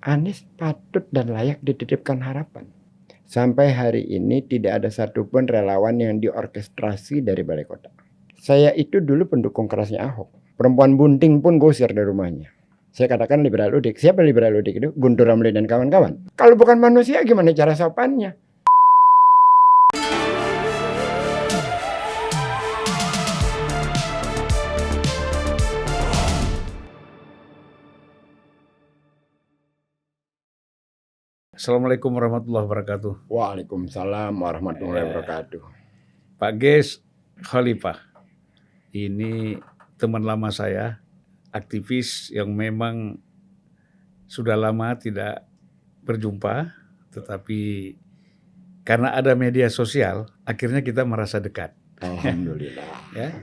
Anies patut dan layak dititipkan harapan. Sampai hari ini tidak ada satupun relawan yang diorkestrasi dari balai kota. Saya itu dulu pendukung kerasnya Ahok. Perempuan bunting pun gusir dari rumahnya. Saya katakan liberal udik. Siapa liberal udik itu? Guntur Ramli dan kawan-kawan. Kalau bukan manusia gimana cara sopannya? Assalamualaikum warahmatullahi wabarakatuh. Waalaikumsalam warahmatullahi wabarakatuh. Pak Ges Khalifah, ini teman lama saya, aktivis yang memang sudah lama tidak berjumpa, tetapi karena ada media sosial, akhirnya kita merasa dekat. Alhamdulillah. Ya,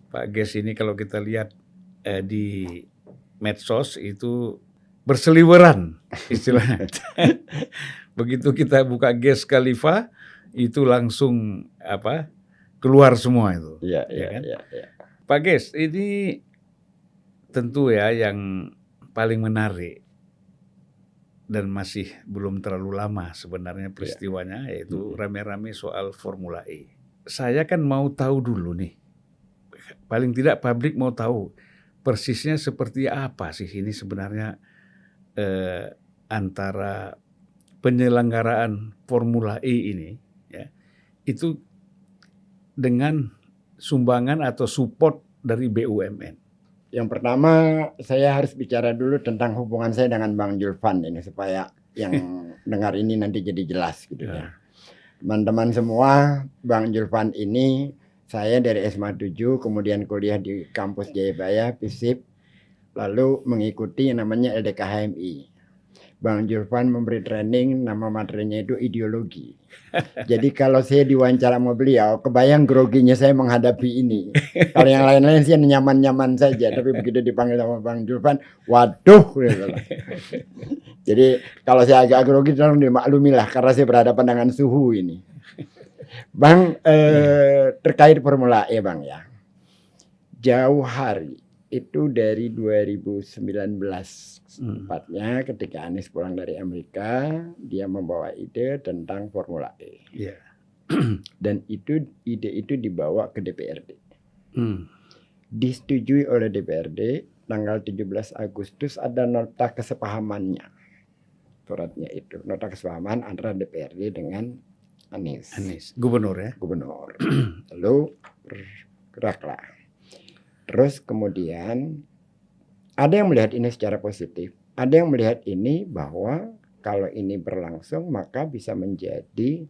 Pak Ges ini kalau kita lihat di medsos itu berseliweran istilahnya. Begitu kita buka Ges Khalifah itu langsung keluar semua itu. Iya, kan? iya. Pak Ges, ini tentu ya yang paling menarik dan masih belum terlalu lama sebenarnya peristiwanya, yaitu rame-rame soal Formula E. Saya kan mau tahu dulu nih, paling tidak publik mau tahu persisnya seperti apa sih ini sebenarnya antara penyelenggaraan Formula E ini, ya, itu dengan sumbangan atau support dari BUMN. Yang pertama saya harus bicara dulu tentang hubungan saya dengan Bang Julvan ini supaya yang dengar ini nanti jadi jelas gitu ya. Teman-teman semua, Bang Julvan ini saya dari SMA 7 kemudian kuliah di kampus Jayabaya, FISIP, lalu mengikuti yang namanya LDKHMI. Bang Julvan memberi training, nama materinya itu ideologi. Jadi kalau saya diwawancara sama beliau, kebayang groginya saya menghadapi ini. Kalau yang lain-lain sih nyaman-nyaman saja, tapi begitu dipanggil sama Bang Julvan, waduh. Jadi kalau saya agak grogi, tolong dimaklumilah karena saya berhadapan dengan suhu ini. Bang, terkait Formula E Bang ya, jauh hari. Itu dari 2019 tepatnya ketika Anies pulang dari Amerika, dia membawa ide tentang Formula E. Yeah. Dan ide itu dibawa ke DPRD. Disetujui oleh DPRD tanggal 17 Agustus ada nota kesepahamannya. Suratnya itu, nota kesepahaman antara DPRD dengan Anies. Gubernur ya? Gubernur. Lalu bergeraklah. Terus kemudian ada yang melihat ini secara positif, ada yang melihat ini bahwa kalau ini berlangsung maka bisa menjadi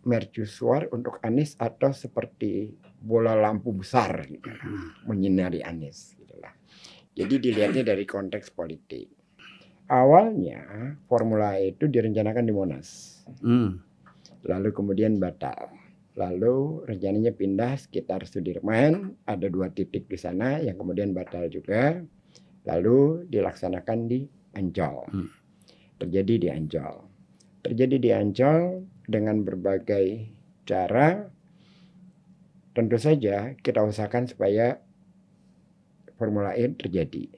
mercusuar untuk Anies atau seperti bola lampu besar gitu, menyinari Anies. Gitulah. Jadi dilihatnya dari konteks politik. Awalnya Formula E itu direncanakan di Monas, lalu kemudian batal. Lalu rencananya pindah sekitar Sudirman, ada 2 titik di sana yang kemudian batal juga. Lalu dilaksanakan di Ancol. Terjadi di Ancol dengan berbagai cara. Tentu saja kita usahakan supaya Formula E terjadi.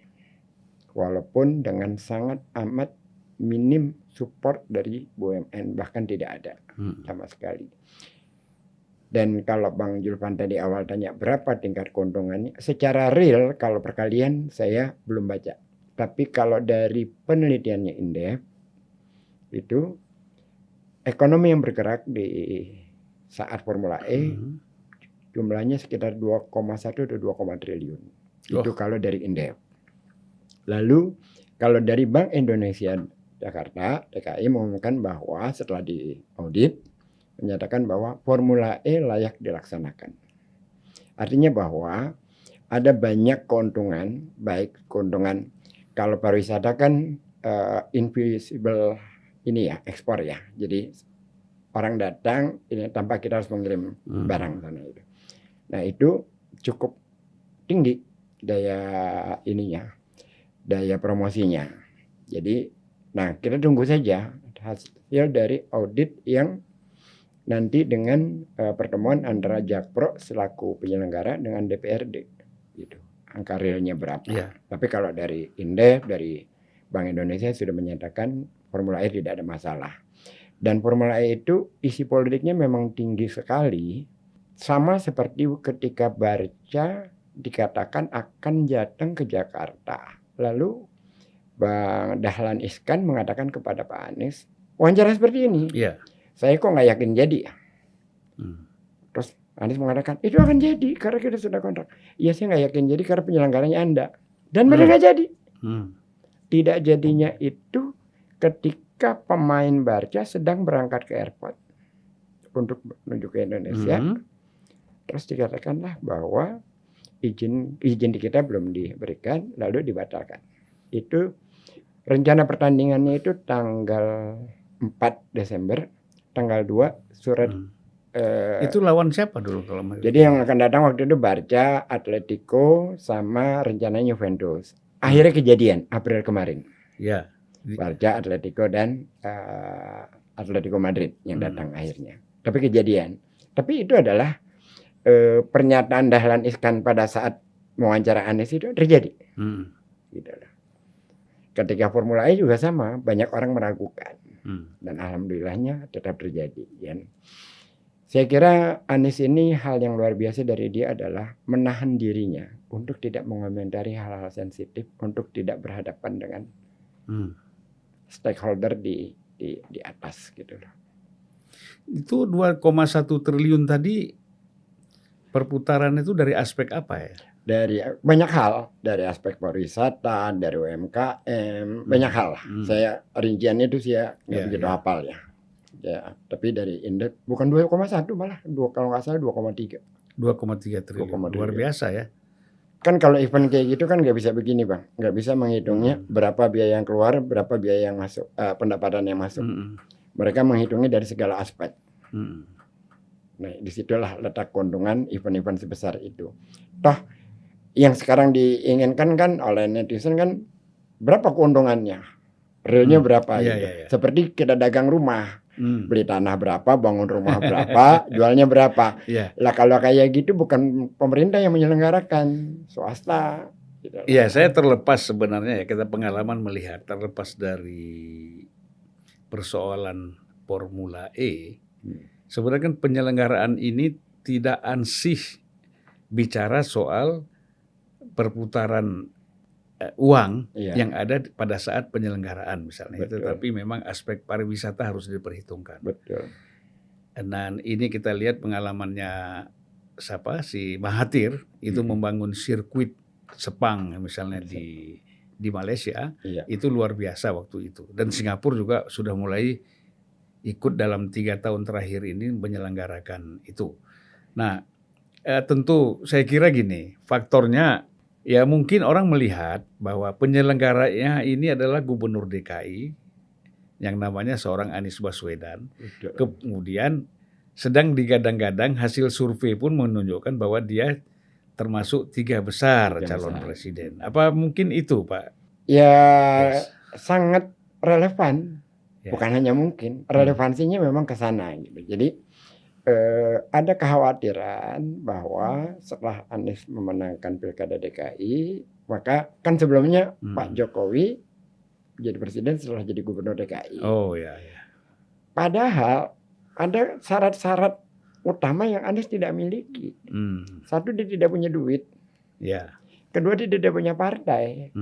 Walaupun dengan sangat amat minim support dari BUMN, bahkan tidak ada sama sekali. Dan kalau Bang Julvan tadi awal tanya berapa tingkat keuntungannya, secara real kalau perkalian saya belum baca. Tapi kalau dari penelitiannya Indef, itu ekonomi yang bergerak di saat Formula E jumlahnya sekitar 2,1 atau 2, triliun. Itu kalau dari Indef. Lalu kalau dari Bank Indonesia Jakarta, DKI mengumumkan bahwa setelah diaudit, menyatakan bahwa Formula E layak dilaksanakan. Artinya bahwa ada banyak keuntungan, baik keuntungan kalau pariwisata kan invisible ini ya, ekspor ya. Jadi orang datang ini tanpa kita harus mengirim barang sana itu. Nah itu cukup tinggi daya ininya, daya promosinya. Jadi, nah kita tunggu saja hasil dari audit yang nanti dengan pertemuan antara Jakpro selaku penyelenggara dengan DPRD gitu. Angka realnya berapa. Tapi kalau dari Indef, dari Bank Indonesia sudah menyatakan Formula E tidak ada masalah. Dan Formula E itu isi politiknya memang tinggi sekali. Sama seperti ketika Barca dikatakan akan datang ke Jakarta. Lalu Bang Dahlan Iskan mengatakan kepada Pak Anies, wawancara seperti ini, Iya. saya kok nggak yakin jadi. Hmm. Terus Anies mengatakan, itu akan jadi karena kita sudah kontrak. Iya, saya nggak yakin jadi karena penyelenggaranya Anda. Dan mereka jadi. Tidak jadinya itu ketika pemain Barca sedang berangkat ke airport untuk menuju ke Indonesia. Terus dikatakanlah bahwa izin di kita belum diberikan, lalu dibatalkan. Itu rencana pertandingannya itu tanggal 4 Desember, tanggal 2 surat. Itu lawan siapa dulu kalau Jadi yang akan datang waktu itu Barca, Atletico, sama rencananya Juventus. Akhirnya kejadian April kemarin. Ya. Barca, Atletico, dan Atletico Madrid yang datang akhirnya. Tapi kejadian. Tapi itu adalah pernyataan Dahlan Iskan pada saat mewawancara Anies itu terjadi. Gitu lah. Ketika Formula E juga sama, banyak orang meragukan. Dan alhamdulillahnya tetap terjadi. Ya. Saya kira Anies ini hal yang luar biasa dari dia adalah menahan dirinya untuk tidak mengomentari hal-hal sensitif, untuk tidak berhadapan dengan stakeholder di atas gitu loh. Itu 2,1 triliun tadi perputaran itu dari aspek apa ya? Dari banyak hal, dari aspek pariwisata, dari UMKM, banyak hal. Saya rinciannya itu saya nggak begitu hafal ya. Ya, tapi dari indeks bukan 2,1 malah kalau nggak salah 2,3. 2,3 triliun. Luar biasa ya. Kan kalau event kayak gitu kan nggak bisa begini Bang, nggak bisa menghitungnya berapa biaya yang keluar, berapa biaya yang masuk, pendapatan yang masuk. Mereka menghitungnya dari segala aspek. Nah, disitulah letak keuntungan event-event sebesar itu. Toh yang sekarang diinginkan kan oleh netizen kan berapa keuntungannya, realnya berapa gitu. Seperti kita dagang rumah, beli tanah berapa, bangun rumah berapa, jualnya berapa. Lah kalau kayak gitu bukan pemerintah yang menyelenggarakan, swasta. Gitu. Iya, saya terlepas sebenarnya ya, kita pengalaman melihat terlepas dari persoalan Formula E. Sebenarnya kan penyelenggaraan ini tidak ansih bicara soal perputaran uang yang ada pada saat penyelenggaraan misalnya. Itu, tapi memang aspek pariwisata harus diperhitungkan. Betul. Dan ini kita lihat pengalamannya si Mahathir itu membangun sirkuit Sepang misalnya di Malaysia, itu luar biasa waktu itu. Dan Singapura juga sudah mulai ikut dalam 3 tahun terakhir ini menyelenggarakan itu. Nah, tentu saya kira gini, faktornya ya mungkin orang melihat bahwa penyelenggaranya ini adalah Gubernur DKI yang namanya seorang Anies Baswedan. Kemudian sedang digadang-gadang hasil survei pun menunjukkan bahwa dia termasuk 3 besar calon presiden. Apa mungkin itu, Pak? Ya, sangat relevan. Bukan hanya mungkin, relevansinya memang ke sana gitu. Jadi ada kekhawatiran bahwa setelah Anies memenangkan Pilkada DKI, maka kan sebelumnya Pak Jokowi jadi presiden setelah jadi gubernur DKI. Padahal ada syarat-syarat utama yang Anies tidak miliki. Satu, dia tidak punya duit. Kedua, dia tidak punya partai.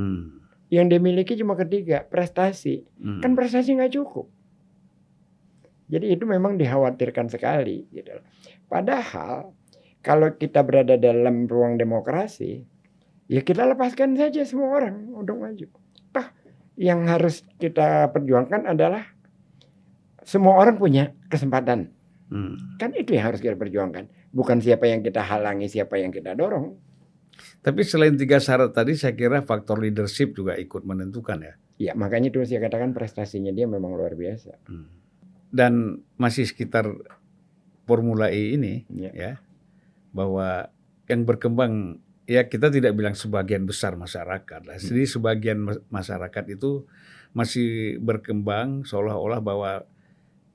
Yang dia miliki cuma ketiga, prestasi. Kan prestasi nggak cukup. Jadi itu memang dikhawatirkan sekali. Gitu. Padahal kalau kita berada dalam ruang demokrasi, ya kita lepaskan saja semua orang untuk maju. Yang harus kita perjuangkan adalah semua orang punya kesempatan. Kan itu yang harus kita perjuangkan. Bukan siapa yang kita halangi, siapa yang kita dorong. Tapi selain 3 syarat tadi, saya kira faktor leadership juga ikut menentukan ya. Ya, makanya itu saya katakan prestasinya dia memang luar biasa. Dan masih sekitar Formula E ini, ya, bahwa yang berkembang, ya kita tidak bilang sebagian besar masyarakat lah. Jadi sebagian masyarakat itu masih berkembang seolah-olah bahwa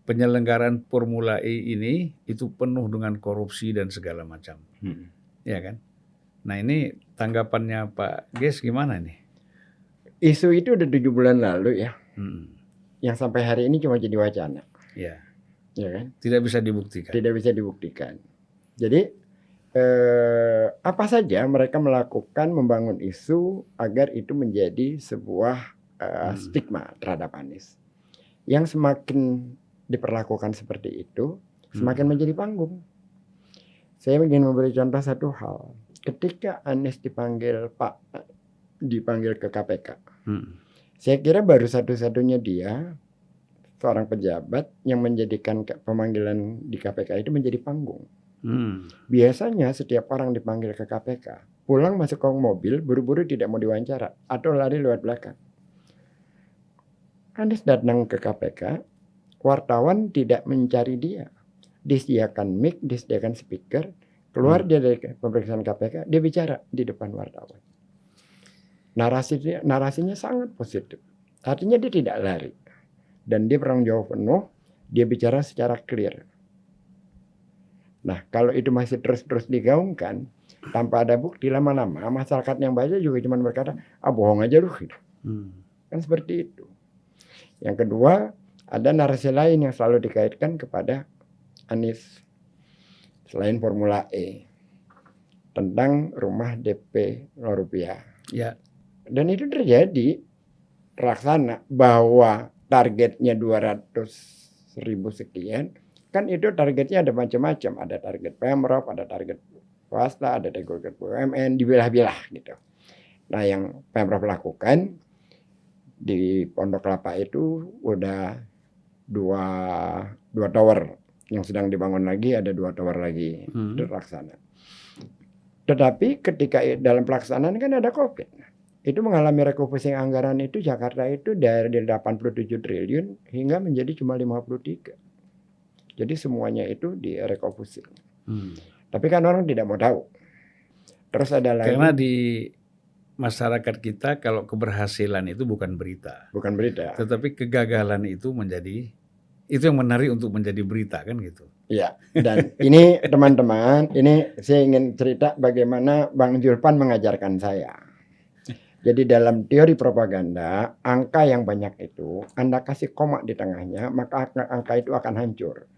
penyelenggaraan Formula E ini itu penuh dengan korupsi dan segala macam, ya kan? Nah ini tanggapannya Pak Ges gimana nih? isu itu udah 7 bulan lalu ya, Mm. yang sampai hari ini cuma jadi wacana, Ya, ya kan? tidak bisa dibuktikan. Tidak bisa dibuktikan. Jadi apa saja mereka melakukan membangun isu agar itu menjadi sebuah stigma terhadap Anies. Yang semakin diperlakukan seperti itu, semakin menjadi panggung. Saya ingin memberi contoh satu hal. Ketika Anies dipanggil ke KPK, saya kira baru satu-satunya dia, seorang pejabat yang menjadikan pemanggilan di KPK itu menjadi panggung. Biasanya setiap orang dipanggil ke KPK, pulang masuk ke mobil, buru-buru tidak mau diwawancara atau lari lewat belakang. Anies datang ke KPK, wartawan tidak mencari dia. Disediakan mic, disediakan speaker, keluar dia dari pemeriksaan KPK, dia bicara di depan wartawan. Narasinya sangat positif. Artinya dia tidak lari. Dan dia bertanggung jawab penuh, dia bicara secara clear. Nah, kalau itu masih terus-terus digaungkan tanpa ada bukti, lama-lama masyarakat yang baca juga cuma berkata, bohong aja lu gitu. Kan seperti itu. Yang kedua, ada narasi lain yang selalu dikaitkan kepada Anies selain Formula E tentang rumah DP Rupiah. Ya. Dan itu terjadi terlaksana bahwa targetnya 200.000 sekian. Kan itu targetnya ada macam-macam, ada target Pemprov, ada target swasta, ada target BUMN, dibelah-belah gitu. Nah, yang Pemprov lakukan di Pondok Kelapa itu udah dua tower yang sedang dibangun lagi, ada 2 tower lagi terlaksana. Tetapi ketika dalam pelaksanaan kan ada COVID. Itu mengalami refocusing anggaran itu Jakarta itu dari 87 triliun hingga menjadi cuma 53. Jadi semuanya itu direfocusing. Tapi kan orang tidak mau tahu. Terus ada lagi. Karena di masyarakat kita kalau keberhasilan itu bukan berita. Bukan berita. Tetapi kegagalan itu itu yang menarik untuk menjadi berita kan gitu. Iya. Dan ini teman-teman, ini saya ingin cerita bagaimana Bang Julpan mengajarkan saya. Jadi dalam teori propaganda, angka yang banyak itu, Anda kasih koma di tengahnya, maka angka itu akan hancur.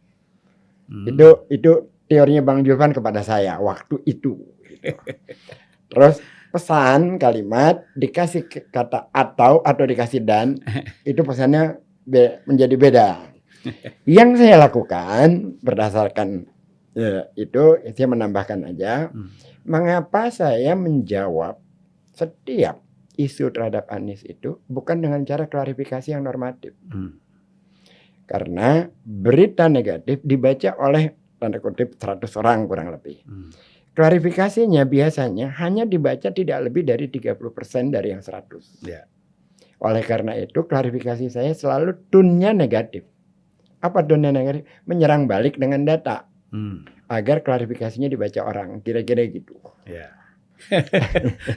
Itu teorinya Bang Julpan kepada saya waktu itu. Gitu. Terus pesan kalimat dikasih kata atau dikasih dan, itu pesannya menjadi beda. Yang saya lakukan berdasarkan itu, saya menambahkan aja, mengapa saya menjawab setiap isu terhadap Anies itu bukan dengan cara klarifikasi yang normatif. Karena berita negatif dibaca oleh tanda kutip 100 orang kurang lebih. Klarifikasinya biasanya hanya dibaca tidak lebih dari 30% dari yang 100. Ya. Oleh karena itu klarifikasi saya selalu tone-nya negatif. Apa tone-nya negatif? Menyerang balik dengan data. Agar klarifikasinya dibaca orang. Kira-kira gitu. Ya.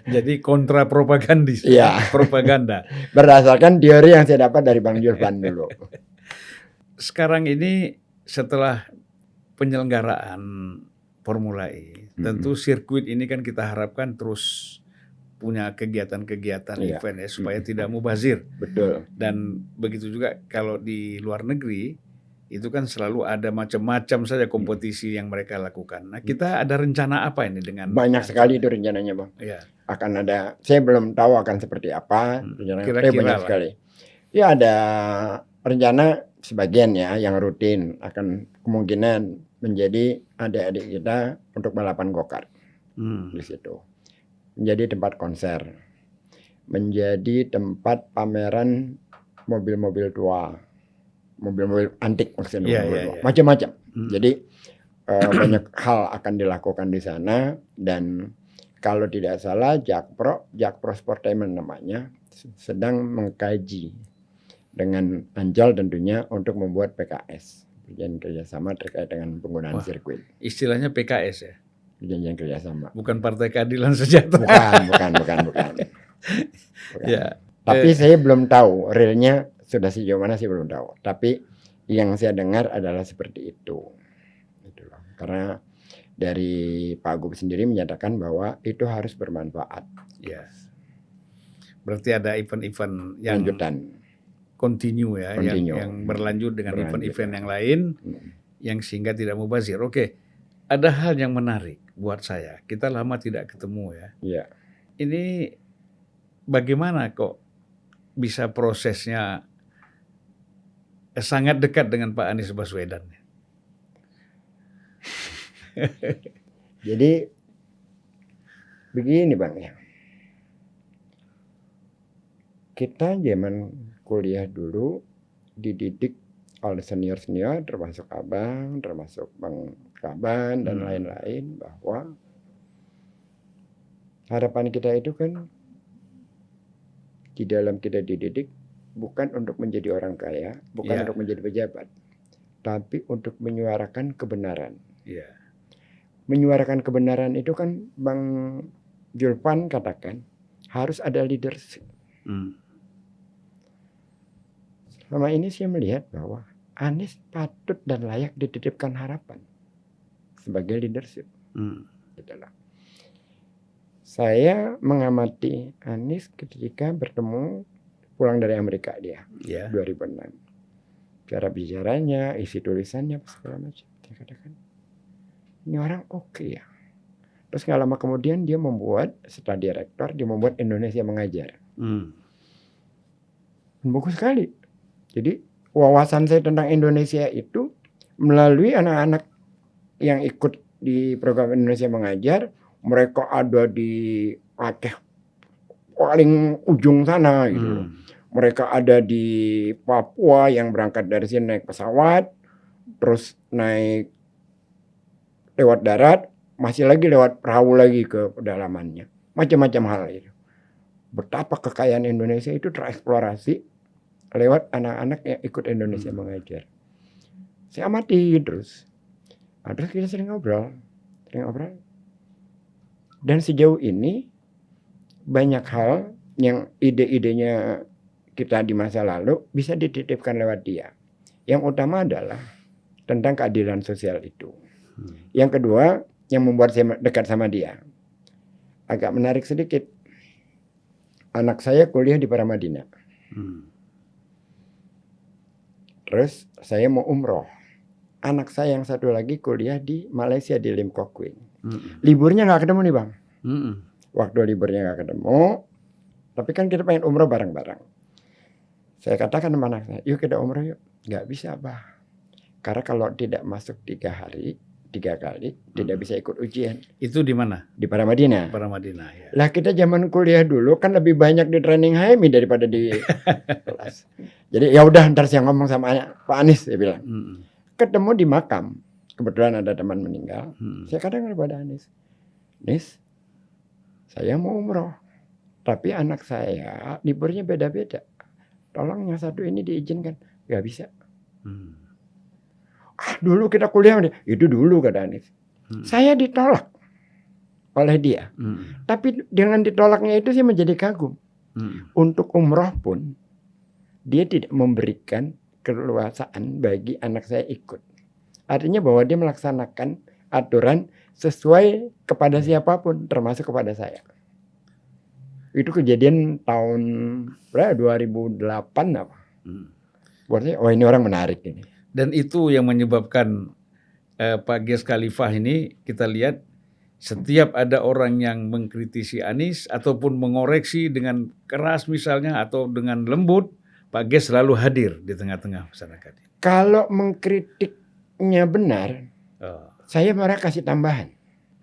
Jadi kontra propagandis. Ya. Propaganda. Berdasarkan teori yang saya dapat dari Bang Julpan dulu. Sekarang ini setelah penyelenggaraan Formula E, tentu sirkuit ini kan kita harapkan terus punya kegiatan-kegiatan event ya, supaya tidak mubazir. Betul. Dan begitu juga kalau di luar negeri itu kan selalu ada macam-macam saja kompetisi yang mereka lakukan. Nah, kita ada rencana apa ini dengan banyak sekali itu rencananya, Bang. Ya. Akan ada, saya belum tahu akan seperti apa rencananya. Kira-kira banyak sekali. Ya ada rencana sebagian ya yang rutin akan kemungkinan menjadi adik-adik kita untuk balapan go-kart di situ. Menjadi tempat konser, menjadi tempat pameran mobil-mobil tua, mobil-mobil antik maksudnya, macam-macam. Jadi banyak hal akan dilakukan di sana dan kalau tidak salah Jakpro Sportainment namanya sedang mengkaji dengan Ancol tentunya untuk membuat PKS, perjanjian kerjasama terkait dengan penggunaan sirkuit. Istilahnya PKS ya? Perjanjian kerjasama. Bukan Partai Keadilan Sejahtera. Bukan. Ya. Tapi saya belum tahu realnya sudah sejauh mana, sih belum tahu. Tapi yang saya dengar adalah seperti itu. Gitu loh. Karena dari Pak Gub sendiri menyatakan bahwa itu harus bermanfaat. Ya. Berarti ada event-event yang lanjutan. continue ya, Continue. yang berlanjut dengan Berlanjut. event-event yang lain, yang sehingga tidak mubazir. Oke, ada hal yang menarik buat saya. Kita lama tidak ketemu ya. Iya. Ini bagaimana kok bisa prosesnya sangat dekat dengan Pak Anies Baswedan? Jadi begini Bang ya. Kita zaman kuliah dulu dididik oleh senior-senior termasuk Abang, termasuk Bang Kaban dan lain-lain bahwa harapan kita itu kan di dalam kita dididik bukan untuk menjadi orang kaya, bukan untuk menjadi pejabat, tapi untuk menyuarakan kebenaran. Iya. Menyuarakan kebenaran itu kan Bang Julpan katakan harus ada leadership. Selama ini saya melihat bahwa Anies patut dan layak dititipkan harapan sebagai leadership. Itulah. Saya mengamati Anies ketika bertemu pulang dari Amerika dia 2006. Cara bicaranya, isi tulisannya, segala macam. Dia katakan, ini orang oke ya. Terus nggak lama kemudian dia membuat, setelah dia rektor, dia membuat Indonesia Mengajar. Bagus sekali. Jadi wawasan saya tentang Indonesia itu melalui anak-anak yang ikut di program Indonesia Mengajar. Mereka ada di Aceh paling ujung sana gitu. Mereka ada di Papua yang berangkat dari sini naik pesawat, terus naik lewat darat, masih lagi lewat perahu lagi ke pedalamannya. Macam-macam hal itu. Betapa kekayaan Indonesia itu tereksplorasi lewat anak-anak yang ikut Indonesia Mengajar. Saya amati terus. Terus kita sering ngobrol. Dan sejauh ini banyak hal yang ide-idenya kita di masa lalu bisa dititipkan lewat dia. Yang utama adalah tentang keadilan sosial itu. Yang kedua, yang membuat saya dekat sama dia. Agak menarik sedikit. Anak saya kuliah di Paramadina. Terus saya mau umroh. Anak saya yang satu lagi kuliah di Malaysia di Lim Kok Kwing. Liburnya nggak ketemu nih Bang. Waktu liburnya nggak ketemu. Tapi kan kita pengen umroh bareng-bareng. Saya katakan sama anak saya, yuk kita umroh yuk. Nggak bisa Bang. Karena kalau tidak masuk 3 kali, tidak bisa ikut ujian. Itu di mana? Di Paramadina. Paramadina ya. Lah kita zaman kuliah dulu kan lebih banyak di training HMI daripada di kelas. Jadi ya udah ntar saya ngomong sama Pak Anies, saya bilang. Ketemu di makam. Kebetulan ada teman meninggal. Saya katakan kepada Anies, Anies, saya mau umroh. Tapi anak saya liburnya beda-beda. Tolong yang satu ini diizinkan. Gak bisa. Dulu kita kuliah. Itu dulu kata Anies. Saya ditolak oleh dia. Tapi dengan ditolaknya itu saya menjadi kagum. Untuk umroh pun dia tidak memberikan keleluasaan bagi anak saya ikut. Artinya bahwa dia melaksanakan aturan sesuai kepada siapapun, termasuk kepada saya. Itu kejadian tahun berapa? 2008 apa? Buat saya, ini orang menarik ini. Dan itu yang menyebabkan Pak Gias Khalifah ini kita lihat setiap ada orang yang mengkritisi Anies ataupun mengoreksi dengan keras misalnya atau dengan lembut, Pak Gias selalu hadir di tengah-tengah masyarakat. Kalau mengkritiknya benar, saya malah kasih tambahan.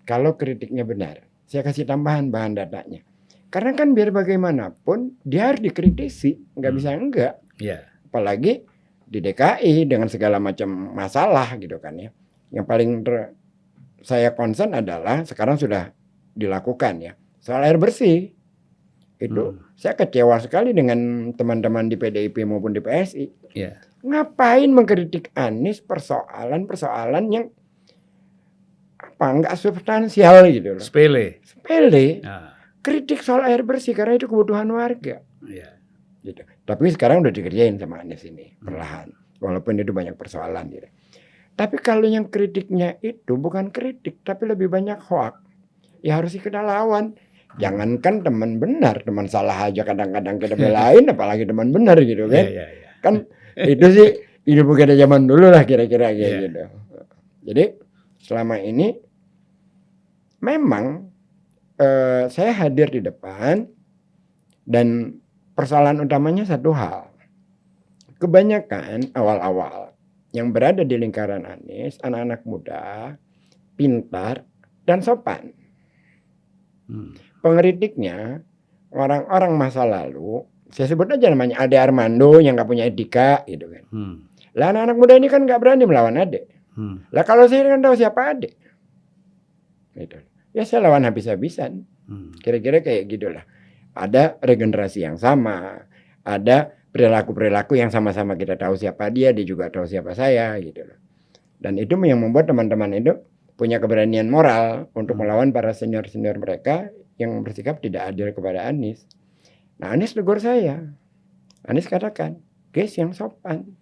Kalau kritiknya benar, saya kasih tambahan bahan datanya. Karena kan biar bagaimanapun dia harus dikritisi, nggak bisa enggak. Apalagi di DKI dengan segala macam masalah gitu kan ya. Yang paling saya concern adalah sekarang sudah dilakukan ya soal air bersih. Itu saya kecewa sekali dengan teman-teman di PDIP maupun di PSI. Ngapain mengkritik Anies persoalan-persoalan yang nggak substansial gitu loh. Sepele. Kritik soal air bersih karena itu kebutuhan warga. Gitu. Tapi sekarang udah dikerjain sama Anies ini perlahan. Walaupun itu banyak persoalan gitu. Tapi kalau yang kritiknya itu bukan kritik tapi lebih banyak hoak. Ya harus kita lawan. Jangankan teman benar, teman salah aja kadang-kadang kita belain, apalagi teman benar gitu kan. Kan itu sih ilmu kita zaman dulu lah kira-kira kayak gitu. Jadi selama ini memang saya hadir di depan dan persoalan utamanya satu hal. Kebanyakan awal-awal yang berada di lingkaran Anies, anak-anak muda, pintar, dan sopan. Pengkritiknya orang-orang masa lalu, saya sebut aja namanya Ade Armando yang gak punya etika gitu kan. Lah anak-anak muda ini kan gak berani melawan Ade. Lah kalau saya kan tahu siapa Ade. Gitu. Ya saya lawan habis-habisan. Kira-kira kayak gitulah. Ada regenerasi yang sama, ada perilaku-perilaku yang sama-sama kita tahu siapa dia juga tahu siapa saya gitu loh. Dan itu yang membuat teman-teman itu punya keberanian moral untuk melawan para senior-senior mereka yang bersikap tidak adil kepada Anies. Nah Anies tegur saya. Anies katakan, guys yang sopan.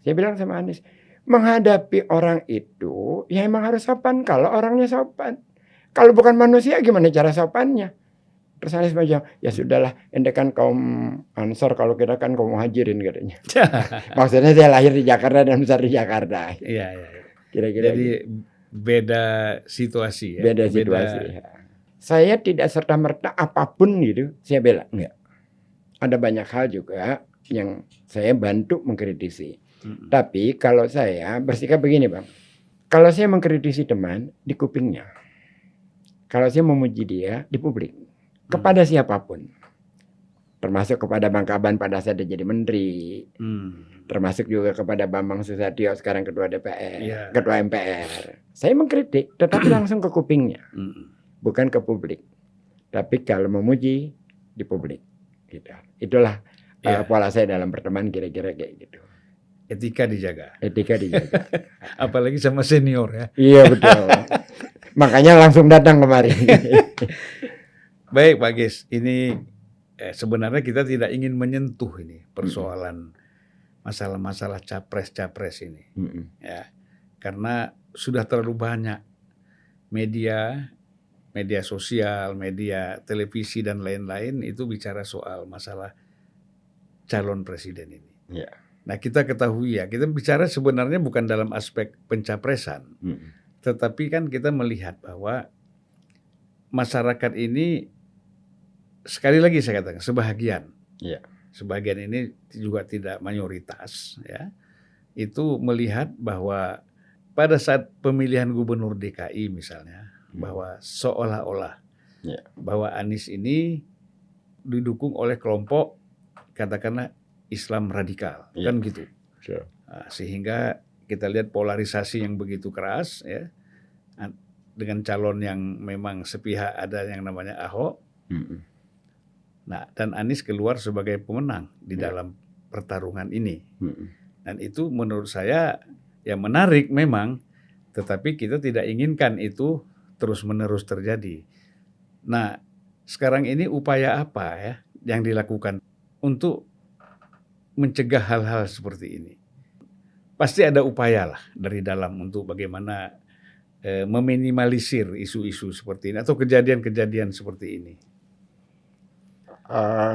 Saya bilang sama Anies, menghadapi orang itu ya emang harus sopan kalau orangnya sopan. Kalau bukan manusia gimana cara sopannya? Terus Anies bilang, ya sudahlah, ente kan kaum Ansor, kalau kita kan kaum Muhajirin katanya. Maksudnya saya lahir di Jakarta dan besar di Jakarta. Iya. Kira-kira jadi gitu. Beda situasi ya. Beda situasi. Saya tidak serta-merta apapun gitu, saya bela. Enggak. Ada banyak hal juga yang saya bantu mengkritisi. Tapi kalau saya bersikap begini Bang, kalau saya mengkritisi teman, di kupingnya. Kalau saya memuji dia, di publik. Kepada siapapun, termasuk kepada Bang Kaban pada saat dia jadi menteri, termasuk juga kepada Bambang Susatyo sekarang ketua DPR, ketua MPR. Saya mengkritik, tetapi langsung ke kupingnya, bukan ke publik. Tapi kalau memuji di publik, gitu. Itulah pola saya dalam berteman kira-kira kayak gitu. Etika dijaga. Etika dijaga. Apalagi sama senior ya. Iya betul. Makanya langsung datang kemarin. Baik Pak Gis, ini sebenarnya kita tidak ingin menyentuh ini persoalan masalah-masalah capres-capres ini, ya, karena sudah terlalu banyak media sosial, media televisi dan lain-lain itu bicara soal masalah calon presiden ini. Nah kita ketahui ya, kita bicara sebenarnya bukan dalam aspek pencapresan, tetapi kan kita melihat bahwa masyarakat ini sekali lagi saya katakan sebagian ini juga tidak mayoritas ya, itu melihat bahwa pada saat pemilihan gubernur DKI misalnya bahwa seolah-olah bahwa Anies ini didukung oleh kelompok katakanlah Islam radikal kan gitu. Nah, sehingga kita lihat polarisasi yang begitu keras ya dengan calon yang memang sepihak, ada yang namanya Ahok. Nah, dan Anies keluar sebagai pemenang di dalam pertarungan ini. Dan itu menurut saya ya menarik memang, tetapi kita tidak inginkan itu terus-menerus terjadi. Nah, sekarang ini upaya apa ya yang dilakukan untuk mencegah hal-hal seperti ini? Pasti ada upaya lah dari dalam untuk bagaimana meminimalisir isu-isu seperti ini atau kejadian-kejadian seperti ini.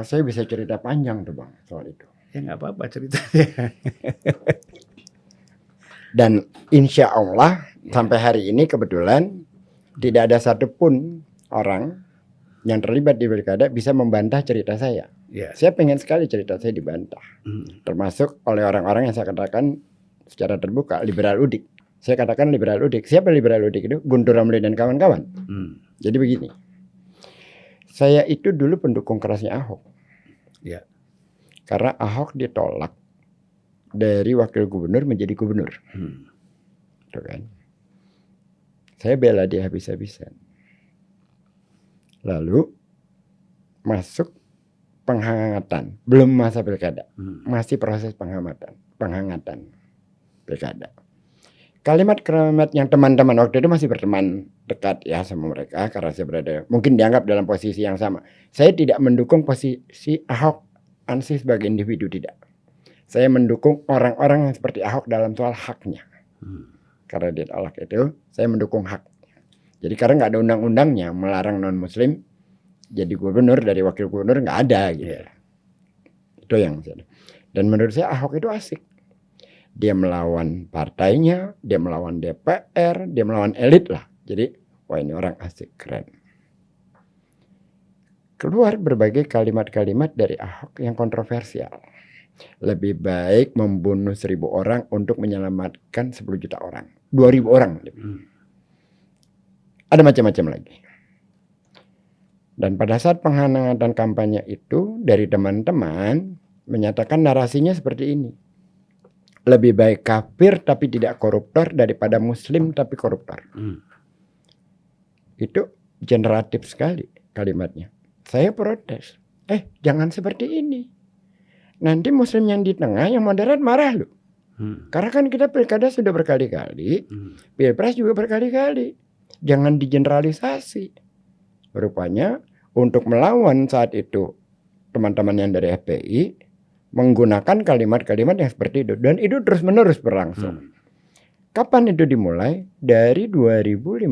Saya bisa cerita panjang tuh Bang soal itu. Ya nggak apa-apa ceritanya. Dan insya Allah sampai hari ini kebetulan tidak ada satupun orang yang terlibat di pilkada bisa membantah cerita saya. Saya pengen sekali cerita saya dibantah. Termasuk oleh orang-orang yang saya katakan secara terbuka liberal udik. Saya katakan liberal udik. Siapa liberal udik itu? Guntur Romli dan kawan-kawan. Jadi begini. Saya itu dulu pendukung kerasnya Ahok. Karena Ahok ditolak dari wakil gubernur menjadi gubernur. Tuh kan. Saya bela dia habis-habisan. Lalu masuk penghangatan. Belum masa pilkada. Masih proses penghangatan pilkada. Kalimat-kalimat yang teman-teman waktu itu masih berteman dekat ya sama mereka karena saya berada mungkin dianggap dalam posisi yang sama. Saya tidak mendukung posisi Ahok Ansih sebagai individu, tidak. Saya mendukung orang-orang yang seperti Ahok dalam soal haknya. Karena ditolak itu, saya mendukung haknya. Jadi karena nggak ada undang-undangnya melarang non-muslim jadi gubernur dari wakil gubernur nggak ada gitu. Iya. Itu yang saya. Dan menurut saya Ahok itu asik. Dia melawan partainya, dia melawan DPR, dia melawan elit lah. Jadi wah ini orang asik, keren. Keluar berbagai kalimat-kalimat dari Ahok yang kontroversial. Lebih baik membunuh 1.000 orang untuk menyelamatkan 10 juta orang. 2.000 orang. Ada macam-macam lagi. Dan pada saat penghangatan kampanye itu dari teman-teman menyatakan narasinya seperti ini. Lebih baik kafir tapi tidak koruptor daripada muslim tapi koruptor. Itu generatif sekali kalimatnya. Saya protes. Jangan seperti ini. Nanti muslim yang di tengah, yang moderat marah loh. Karena kan kita pilkada sudah berkali-kali, pilpres juga berkali-kali. Jangan digeneralisasi. Rupanya untuk melawan saat itu teman-teman yang dari FPI menggunakan kalimat-kalimat yang seperti itu. Dan itu terus-menerus berlangsung. Kapan itu dimulai? Dari 2015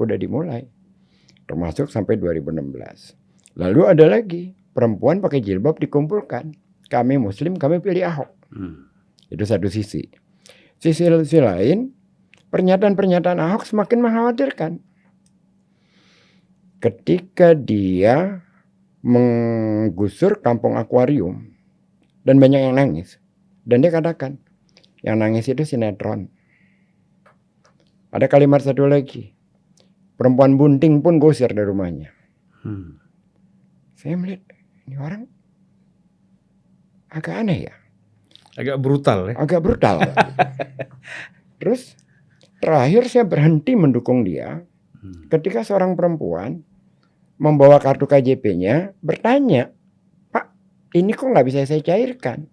udah dimulai. Termasuk sampai 2016. Lalu ada lagi. Perempuan pakai jilbab dikumpulkan. Kami muslim, kami pilih Ahok. Itu satu sisi. Sisi lain, pernyataan-pernyataan Ahok semakin mengkhawatirkan. Ketika dia menggusur kampung akuarium. Dan banyak yang nangis. Dan dia katakan, yang nangis itu sinetron. Ada kalimat satu lagi. Perempuan bunting pun gusir dari rumahnya. Saya melihat, ini orang agak aneh ya. Agak brutal ya. Agak brutal. Terus terakhir saya berhenti mendukung dia ketika seorang perempuan membawa kartu KJP-nya bertanya, Pak, ini kok nggak bisa saya cairkan?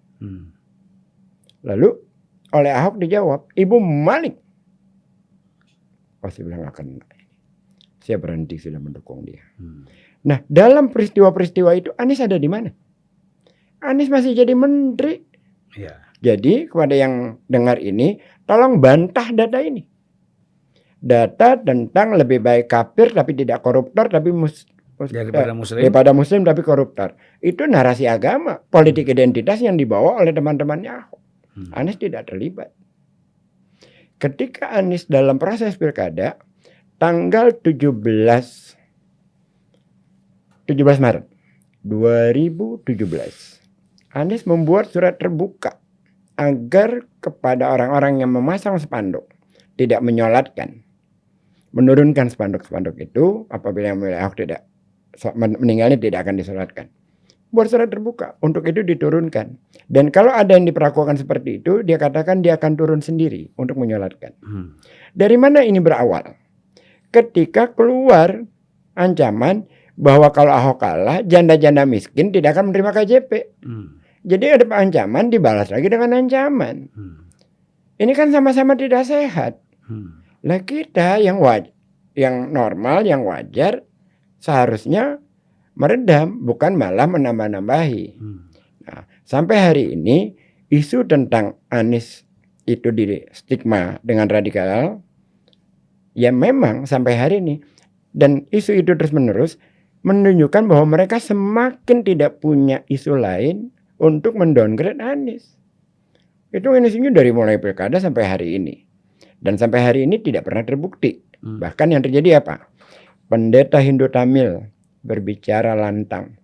Lalu oleh Ahok dijawab, Ibu maling. Saya bilang akan. Saya berhenti sudah mendukung dia. Nah, dalam peristiwa-peristiwa itu Anies ada di mana? Anies masih jadi menteri. Ya. Jadi kepada yang dengar ini, tolong bantah data ini. Data tentang lebih baik kafir tapi tidak koruptor tapi daripada muslim tapi koruptor. Itu narasi agama, politik identitas yang dibawa oleh teman-temannya Ahok. Anies tidak terlibat. Ketika Anies dalam proses pilkada tanggal 17 Maret 2017 Anies membuat surat terbuka agar kepada orang-orang yang memasang spanduk tidak menyolatkan, menurunkan spanduk-spanduk itu apabila yang memilih Ahok tidak meninggalnya tidak akan disolatkan. Buat surat terbuka untuk itu diturunkan. Dan kalau ada yang diperlakukan seperti itu, dia katakan dia akan turun sendiri untuk menyolatkan. Dari mana ini berawal? Ketika keluar ancaman bahwa kalau Ahok kalah, janda-janda miskin tidak akan menerima KJP. Jadi ada ancaman dibalas lagi dengan ancaman. Ini kan sama-sama tidak sehat. Lah kita yang normal, yang wajar seharusnya meredam, bukan malah menambah-nambahi. Nah, sampai hari ini isu tentang Anies itu di stigma dengan radikal, ya memang sampai hari ini. Dan isu itu terus-menerus menunjukkan bahwa mereka semakin tidak punya isu lain untuk mendowngrade Anies. Itu isunya dari mulai pilkada sampai hari ini. Dan sampai hari ini tidak pernah terbukti. Bahkan yang terjadi apa? Pendeta Hindu Tamil berbicara lantang.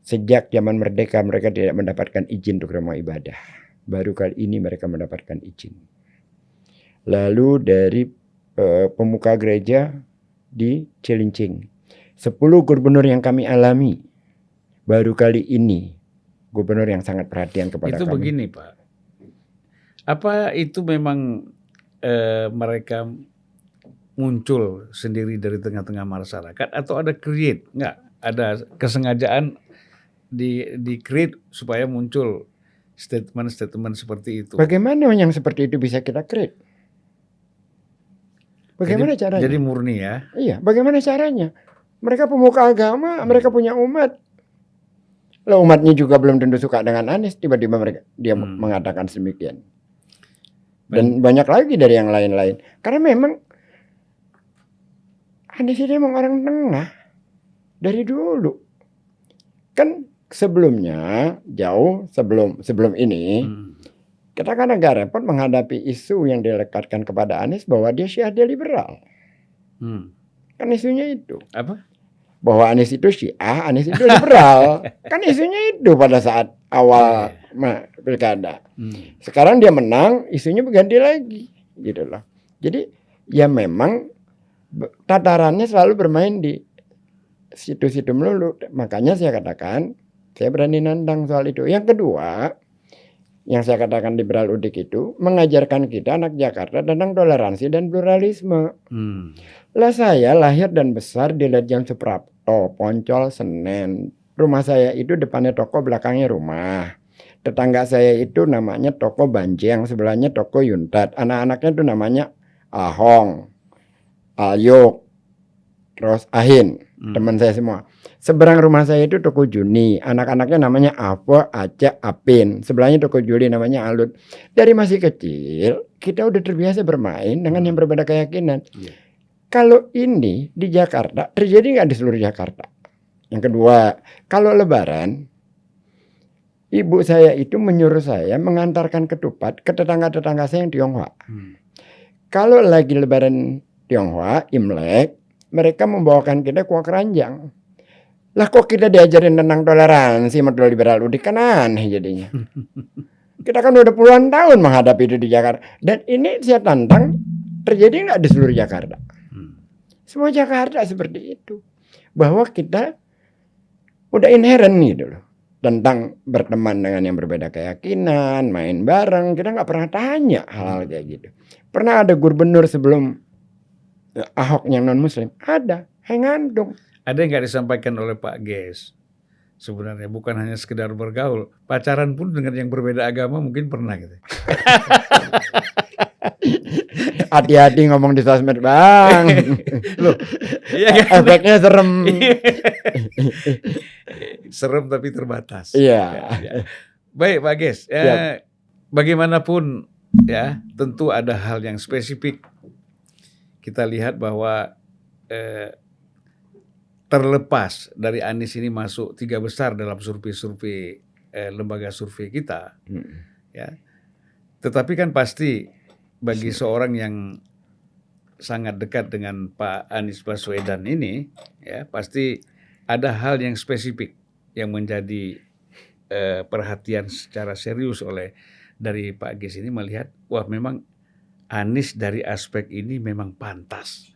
Sejak zaman merdeka mereka tidak mendapatkan izin untuk rumah ibadah. Baru kali ini mereka mendapatkan izin. Lalu dari pemuka gereja di Cilincing. 10 gubernur yang kami alami. Baru kali ini gubernur yang sangat perhatian kepada itu kami. Itu begini Pak. Apa itu memang mereka muncul sendiri dari tengah-tengah masyarakat atau ada create? Enggak, ada kesengajaan di create supaya muncul statement-statement seperti itu. Bagaimana yang seperti itu bisa kita create? Bagaimana caranya? Jadi murni ya? Iya, bagaimana caranya? Mereka pemuka agama, mereka punya umat. Lah umatnya juga belum tentu suka dengan Anies, tiba-tiba dia mengatakan demikian. Dan banyak lagi dari yang lain-lain. Karena memang Anies ini memang orang tengah. Dari dulu. Kan sebelumnya, jauh sebelum ini, kita kan agak repot menghadapi isu yang dilekatkan kepada Anies bahwa dia Syiah, dia liberal. Kan isunya itu. Apa? Bahwa Anies itu Syiah, Anies itu liberal. Kan isunya itu pada saat awal pilkada. Sekarang dia menang, isunya berganti lagi, gitu loh. Jadi ya memang tatarannya selalu bermain di situ-situ melulu. Makanya saya katakan, saya berani nantang soal itu. Yang kedua, yang saya katakan liberal udik itu mengajarkan kita anak Jakarta tentang toleransi dan pluralisme. Lah saya lahir dan besar di Ledjen Suprapto, Poncol, Senen. Rumah saya itu depannya toko, belakangnya rumah. Tetangga saya itu namanya toko Banjeng, sebelahnya toko Yuntat. Anak-anaknya itu namanya Ahong, Ayuk, terus Ahin, teman saya semua. Seberang rumah saya itu toko Juni, anak-anaknya namanya Afo, Aca, Apin. Sebelahnya toko Juli namanya Alut. Dari masih kecil kita udah terbiasa bermain dengan yang berbeda keyakinan. Kalau ini di Jakarta terjadi nggak di seluruh Jakarta? Yang kedua, kalau Lebaran, ibu saya itu menyuruh saya mengantarkan ketupat ke tetangga-tetangga saya yang Tionghoa. Kalau lagi Lebaran Tionghoa, Imlek, mereka membawakan kita kuah keranjang. Lah kok kita diajarin tentang toleransi model liberal udik, kan aneh jadinya. Kita kan udah puluhan tahun menghadapi itu di Jakarta. Dan ini saya tantang, terjadi nggak di seluruh Jakarta? Semua Jakarta seperti itu. Bahwa kita udah inherent gitu loh. Tentang berteman dengan yang berbeda keyakinan, main bareng. Kita nggak pernah tanya hal-hal kayak gitu. Pernah ada gubernur sebelum Ahok yang non-muslim? Ada, ngantung. Ada yang nggak disampaikan oleh Pak Ges? Sebenarnya bukan hanya sekedar bergaul, pacaran pun dengan yang berbeda agama mungkin pernah gitu. Hati-hati ngomong di sosmed, Bang. Loh, iya kan? Efeknya serem. Serem tapi terbatas. Iya. Ya. Baik Pak Ges, bagaimanapun ya tentu ada hal yang spesifik. Kita lihat bahwa terlepas dari Anies ini masuk 3 besar dalam survei-survei lembaga survei kita, ya. Tetapi kan pasti bagi seorang yang sangat dekat dengan Pak Anies Baswedan ini, ya pasti ada hal yang spesifik yang menjadi perhatian secara serius dari Pak Ges ini melihat, wah memang Anies dari aspek ini memang pantas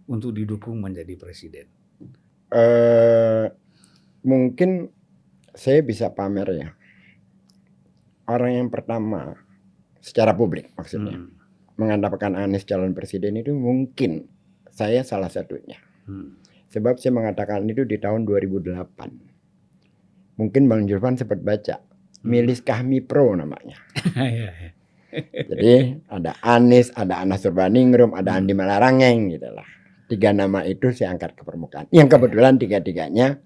untuk didukung menjadi presiden. Mungkin saya bisa pamer ya. Orang yang pertama secara publik maksudnya mengatakan Anies calon presiden itu mungkin saya salah satunya. Sebab saya mengatakan itu di tahun 2008. Mungkin Bang Julvan sempat baca. Milis Kahmi Pro namanya. Jadi ada Anies, ada Anas Urbaningrum, ada Andi Malarangeng gitu lah. 3 nama itu saya angkat ke permukaan. Yang kebetulan 3-3-nya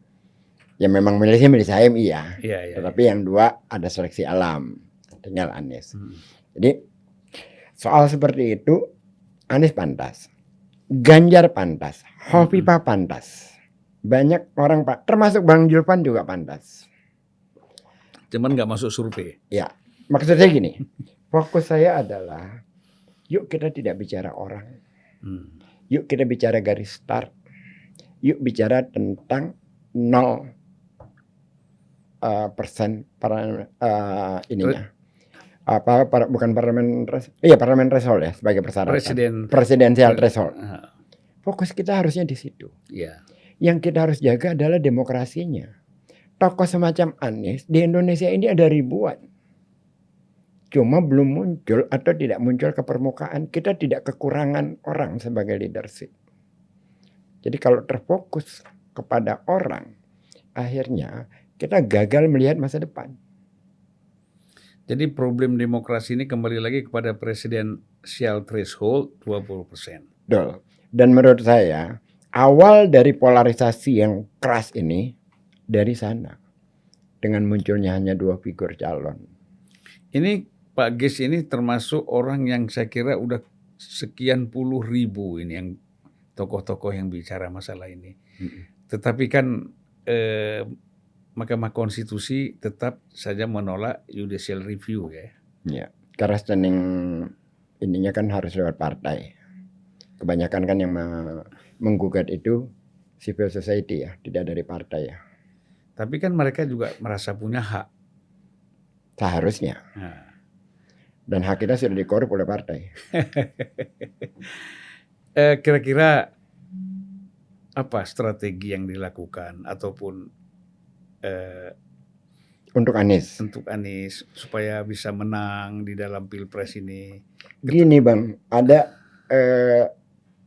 ya memang milih saya iya. Tetapi yang 2 ada seleksi alam. Tinggal Anies. Jadi soal seperti itu Anies pantas. Ganjar pantas. Hovifah pantas. Banyak orang termasuk Bang Julvan juga pantas. Cuman nggak masuk survei. Ya, maksud saya gini. Fokus saya adalah yuk kita tidak bicara orang. Yuk kita bicara garis start. Yuk bicara tentang 0% ininya. Bukan parlemen threshold ya sebagai persyaratan. Presidensial threshold. Fokus kita harusnya di situ. Yang kita harus jaga adalah demokrasinya. Tokoh semacam Anies di Indonesia ini ada ribuan. Cuma belum muncul atau tidak muncul ke permukaan. Kita tidak kekurangan orang sebagai leadership. Jadi kalau terfokus kepada orang, akhirnya kita gagal melihat masa depan. Jadi problem demokrasi ini kembali lagi kepada presidensial threshold 20%. Betul. Dan menurut saya, awal dari polarisasi yang keras ini dari sana. Dengan munculnya hanya 2 figur calon. Ini Pak Ges ini termasuk orang yang saya kira udah sekian puluh ribu ini yang tokoh-tokoh yang bicara masalah ini. Tetapi kan Mahkamah Konstitusi tetap saja menolak judicial review ya. Ya, karena standing ininya kan harus lewat partai. Kebanyakan kan yang menggugat itu civil society ya, tidak dari partai ya. Tapi kan mereka juga merasa punya hak. Seharusnya. Nah. Dan hak kita sudah dikorup oleh partai. Kira-kira apa strategi yang dilakukan ataupun untuk Anies supaya bisa menang di dalam pilpres ini? Gini Bang, ada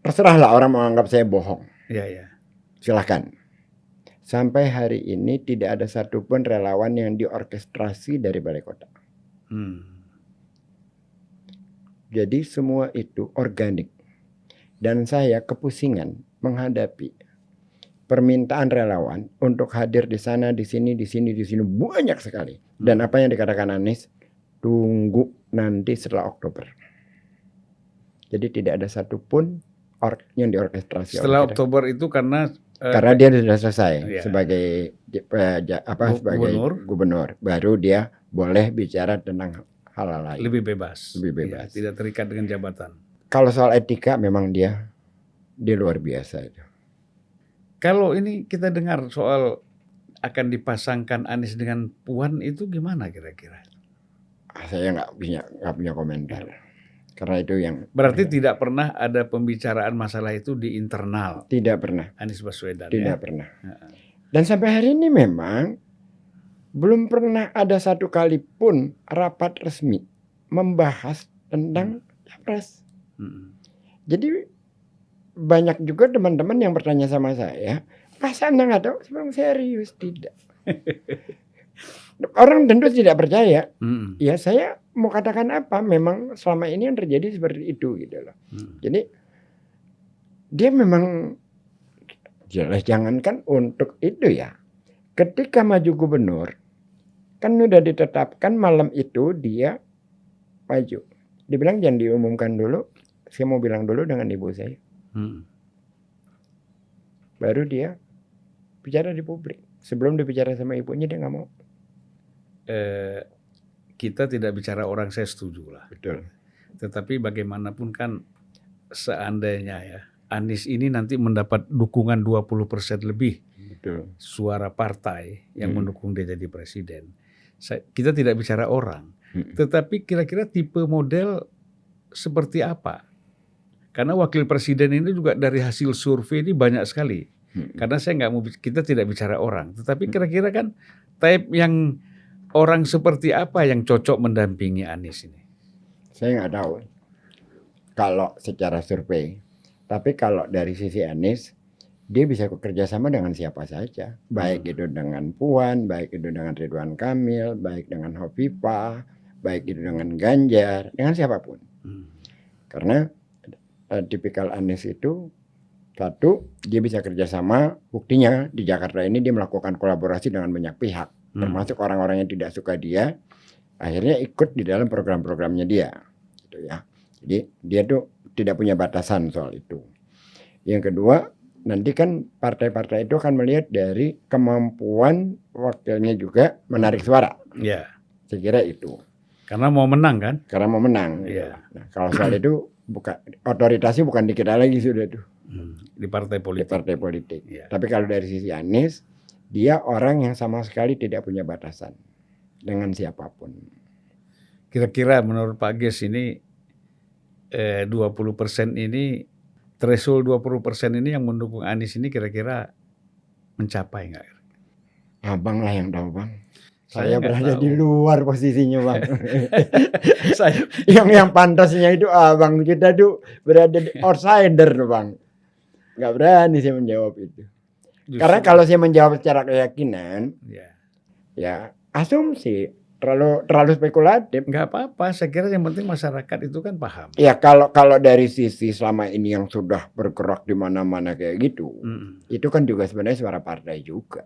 terserahlah orang mau anggap saya bohong. Ya. Silahkan. Sampai hari ini tidak ada satupun relawan yang diorkestrasi dari balai kota. Jadi semua itu organik. Dan saya kepusingan menghadapi permintaan relawan untuk hadir di sana, di sini banyak sekali. Dan apa yang dikatakan Anies, tunggu nanti setelah Oktober. Jadi tidak ada satupun yang diorkestrasi. Setelah Oktober itu karena dia sudah selesai sebagai gubernur, baru dia boleh bicara tentang hal lain. Lebih bebas. Ya, tidak terikat dengan jabatan. Kalau soal etika memang dia luar biasa itu. Kalau ini kita dengar soal akan dipasangkan Anies dengan Puan itu gimana kira-kira? Saya nggak punya komentar. Karena itu yang berarti tidak pernah ada pembicaraan masalah itu di internal. Tidak pernah. Anies Baswedan. Tidak pernah. Dan sampai hari ini memang belum pernah ada satu kali pun rapat resmi membahas tentang capres. Jadi banyak juga teman-teman yang bertanya sama saya, Mas Anda nggak tahu? Saya serius tidak. Orang tentu tidak percaya. Ya saya mau katakan apa? Memang selama ini yang terjadi seperti itu gitu loh. Jadi dia memang jelas, jangankan untuk itu ya. Ketika maju gubernur kan udah ditetapkan malam itu dia maju. Dibilang jangan diumumkan dulu. Saya mau bilang dulu dengan ibu saya. Baru dia bicara di publik. Sebelum dia bicara sama ibunya dia nggak mau. Kita tidak bicara orang, saya setuju lah. Betul. Tetapi bagaimanapun kan seandainya ya Anies ini nanti mendapat dukungan 20% lebih. Betul. Suara partai yang mendukung dia jadi presiden. Kita tidak bicara orang. Tetapi kira-kira tipe model seperti apa? Karena wakil presiden ini juga dari hasil survei ini banyak sekali. Karena kita tidak bicara orang. Tetapi kira-kira kan type yang orang seperti apa yang cocok mendampingi Anies ini? Saya nggak tahu kalau secara survei. Tapi kalau dari sisi Anies, dia bisa bekerja sama dengan siapa saja. Baik itu dengan Puan, baik itu dengan Ridwan Kamil, baik dengan Hovifah, baik itu dengan Ganjar, dengan siapapun. Karena tipikal Anies itu, satu, dia bisa kerjasama. Buktinya di Jakarta ini dia melakukan kolaborasi dengan banyak pihak. Termasuk orang-orang yang tidak suka dia, akhirnya ikut di dalam program-programnya dia, gitu ya. Jadi dia tuh tidak punya batasan soal itu. Yang kedua, nanti kan partai-partai itu akan melihat dari kemampuan wakilnya juga menarik suara. Ya. Saya kira itu. Karena mau menang kan? Karena mau menang. Ya. Nah, kalau soal itu otoritasnya bukan di kita lagi sudah tuh. Di partai politik. Di partai politik. Ya. Tapi kalau dari sisi Anies, dia orang yang sama sekali tidak punya batasan dengan siapapun. Kira-kira menurut Pak Ges ini 20% ini, threshold 20% ini yang mendukung Anies ini kira-kira mencapai nggak? Abang lah yang tahu Bang. Saya berada di luar posisinya Bang. yang pantasnya itu Abang, kita tuh berada di outsider Bang. Nggak berani saya menjawab itu. Justru. Karena kalau saya menjawab secara keyakinan, ya asumsi terlalu spekulatif. Nggak apa-apa, saya kira yang penting masyarakat itu kan paham. Ya kalau dari sisi selama ini yang sudah bergerak di mana-mana kayak gitu, itu kan juga sebenarnya suara partai juga,